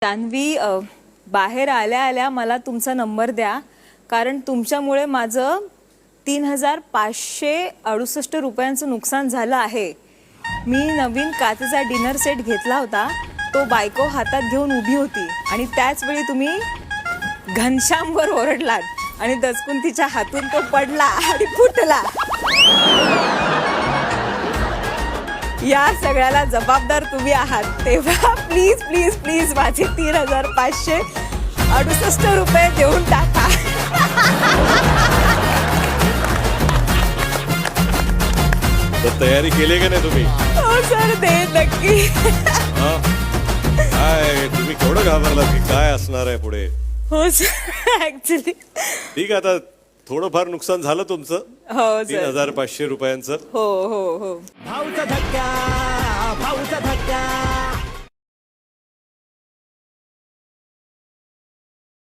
तान्वी, बाहेर आल्या आल्या मला तुमचा नंबर द्या, कारण तुमच्यामुळे माझं 3,568 रुपयांचं नुकसान झालं आहे. मी नवीन काचेचा डिनर सेट घेतला होता, तो बायको हातात घेऊन उभी होती आणि त्याच वेळी तुम्ही घनश्यामवर ओरडलात आणि दचकून तिच्या हातून तो पडला आणि फुटला. या सगळ्याला जबाबदार तुम्ही आहात. तेव्हा प्लीज प्लीज प्लीज माझे 3,568 रुपये देऊन टाका. तर तयारी केली का नाही तुम्ही? हो सर, दे नक्की. काय तुम्ही केवढं घाबरलात की काय असणार आहे पुढे? हो सर, ऍक्च्युली ठीक आहे, आता थोडंफार नुकसान झालं तुमचं. हो सर. 3,500 रुपयांचं. हो हो हो. भाऊचा धक्का, भाऊचा धक्का.